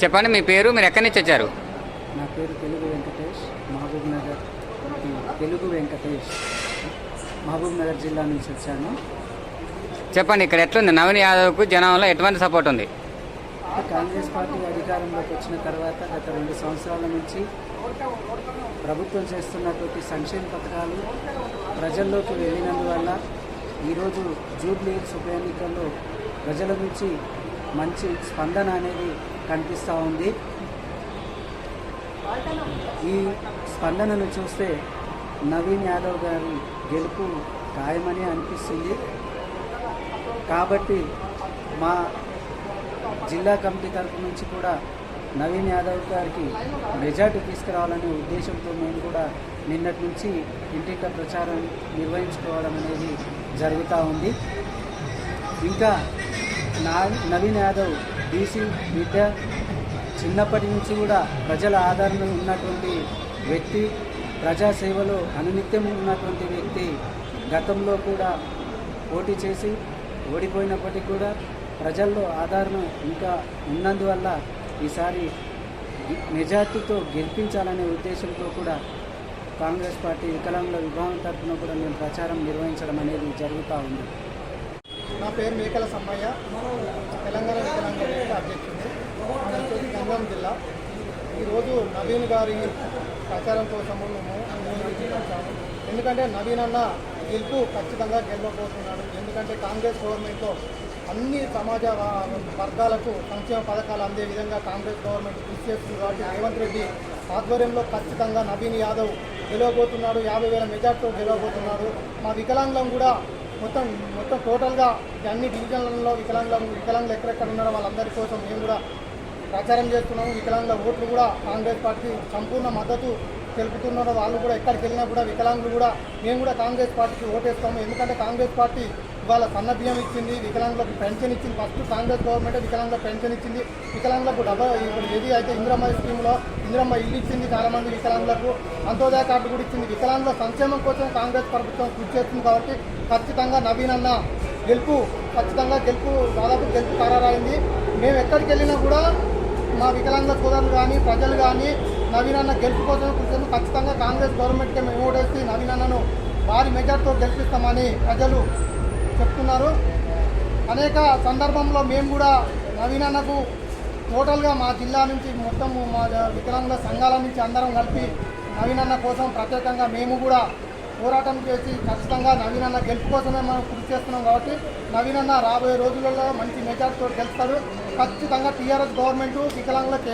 చెప్పండి మీ పేరు, మీరు ఎక్కడి నుంచి వచ్చారు? నా పేరు తెలుగు వెంకటేష్, మహబూబ్ నగర్. తెలుగు వెంకటేష్, మహబూబ్ నగర్ జిల్లా నుంచి వచ్చాను. చెప్పండి, ఇక్కడ ఎట్లుంది నవీన్ యాదవ్కు జనంలో ఎటువంటి సపోర్ట్ ఉంది? కాంగ్రెస్ పార్టీ అధికారంలోకి వచ్చిన తర్వాత గత 2 సంవత్సరాల నుంచి ప్రభుత్వం చేస్తున్నటువంటి సంక్షేమ పథకాలు ప్రజల్లోకి వెళ్ళినందువల్ల ఈరోజు జూబ్లీ హిల్స్ ఉప ఎన్నికల్లో ప్రజల నుంచి మంచి స్పందన అనేది కనిపిస్తూ ఉంది. ఈ స్పందనను చూస్తే నవీన్ యాదవ్ గారి గెలుపు ఖాయమని అనిపిస్తుంది. కాబట్టి మా జిల్లా కమిటీ తరఫు నుంచి కూడా నవీన్ యాదవ్ గారికి మెజార్టీ తీసుకురావాలనే ఉద్దేశంతో మేము కూడా నిన్నటి నుంచి ఇంటింట ప్రచారం నిర్వహించుకోవడం అనేది జరుగుతూ ఉంది. ఇంకా నవీన్ యాదవ్ బీసీ బిడ్డ, చిన్నప్పటి నుంచి కూడా ప్రజల ఆదరణ ఉన్నటువంటి వ్యక్తి, ప్రజాసేవలో అనునిత్యం ఉన్నటువంటి వ్యక్తి. గతంలో కూడా పోటీ చేసి ఓడిపోయినప్పటికీ కూడా ప్రజల్లో ఆదరణ ఇంకా ఉన్నందువల్ల ఈసారి మెజార్టీతో గెలిపించాలనే ఉద్దేశంతో కూడా కాంగ్రెస్ పార్టీ వికలాంగుల విభాగం తరఫున కూడా మేము ప్రచారం నిర్వహించడం అనేది జరుగుతూ ఉంది. నా పేరు మేకల సమ్మయ్య, తెలంగాణ వికలాంగుల అధ్యక్షుడు, గంగం జిల్లా. ఈరోజు నవీన్ గారి ప్రచారం కోసము మేము వచ్చాము. ఎందుకంటే నవీన్ అన్న గెలుపు ఖచ్చితంగా గెలవబోతున్నాడు. ఎందుకంటే కాంగ్రెస్ గవర్నమెంట్లో అన్ని సమాజ వర్గాలకు సంక్షేమ పథకాలు అందే విధంగా కాంగ్రెస్ గవర్నమెంట్ కృషి చేస్తుంది. కాబట్టి రేవంత్ రెడ్డి ఆధ్వర్యంలో ఖచ్చితంగా నవీన్ యాదవ్ గెలవబోతున్నాడు. 50,000 మెజార్టీతో గెలవబోతున్నాడు. మా వికలాంగులం కూడా మొత్తం టోటల్గా అన్ని డివిజన్లలో వికలాంగులు ఎక్కడెక్కడ ఉన్నారో వాళ్ళందరి కోసం మేము కూడా ప్రచారం చేస్తున్నాము. వికలాంగుల ఓట్లు కూడా కాంగ్రెస్ పార్టీ సంపూర్ణ మద్దతు తెలుపుతున్నారు. వాళ్ళు కూడా ఎక్కడికి వెళ్ళినా కూడా వికలాంగులు కూడా మేము కూడా కాంగ్రెస్ పార్టీకి ఓటేస్తాము. ఎందుకంటే కాంగ్రెస్ పార్టీ ఇవాళ సన్న బియ్యం ఇచ్చింది, వికలాంగులకు పెన్షన్ ఇచ్చింది. ఫస్ట్ కాంగ్రెస్ గవర్నమెంట్ వికలాంగులకు పెన్షన్ ఇచ్చింది. వికలాంగులకు ఇప్పుడు ఏది అయితే ఇందిరమ్మ స్కీమ్లో ఇందిరమ్మ ఇల్లు ఇచ్చింది చాలామంది వికలాంగులకు. అంత్యోదయ కార్డు కూడా ఇచ్చింది. వికలాంగుల సంక్షేమం కోసం కాంగ్రెస్ ప్రభుత్వం కృషి చేస్తుంది. కాబట్టి ఖచ్చితంగా నవీన్ అన్న గెలుపు దాదాపు గెలుపు ఖరారైంది. మేము ఎక్కడికి వెళ్ళినా కూడా మా వికలాంగుల సోదరులు కానీ ప్రజలు కానీ నవీన్ అన్న గెలుపు కోసం కృషి ఖచ్చితంగా కాంగ్రెస్ గవర్నమెంట్కి మేము ఓటేసి నవీన్ అన్నను భారీ మెజార్టీతో గెలిపిస్తామని ప్రజలు చెప్తున్నారు. అనేక సందర్భంలో మేము కూడా నవీన్ అన్నకు టోటల్గా మా జిల్లా నుంచి మొత్తం మా వికలాంగుల సంఘాల నుంచి అందరం కలిపి నవీన్ అన్న కోసం ప్రత్యేకంగా మేము కూడా పోరాటం చేసి ఖచ్చితంగా నవీన్ అన్న గెలుపు కోసమే మనం కృషి చేస్తున్నాం. కాబట్టి నవీన్ అన్న రాబోయే రోజులలో మంచి మెజార్టీతో గెలుస్తాడు. ఖచ్చితంగా టీఆర్ఎస్ గవర్నమెంట్ వికలాంగులకు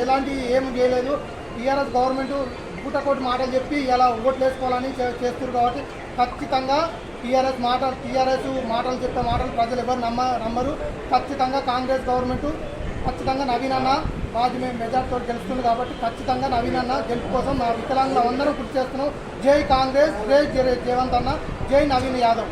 ఏమి చేయలేదు. టీఆర్ఎస్ గవర్నమెంట్ పూటకోటి మాటలు చెప్పి ఇలా ఓట్లు వేసుకోవాలని చేస్తున్నారు. కాబట్టి ఖచ్చితంగా టీఆర్ఎస్ మాటలు చెప్పే మాటలు ప్రజలు ఎవరు నమ్మరు. ఖచ్చితంగా కాంగ్రెస్ గవర్నమెంట్ ఖచ్చితంగా నవీన్ అన్న మేము మెజార్టీతో గెలుస్తుంది. కాబట్టి ఖచ్చితంగా నవీన్ అన్న గెలుపు కోసం మా వికలాంగులు అందరూ కృషి చేస్తున్నాం. జై కాంగ్రెస్, జై రేవంత్ అన్న, జై నవీన్ యాదవ్.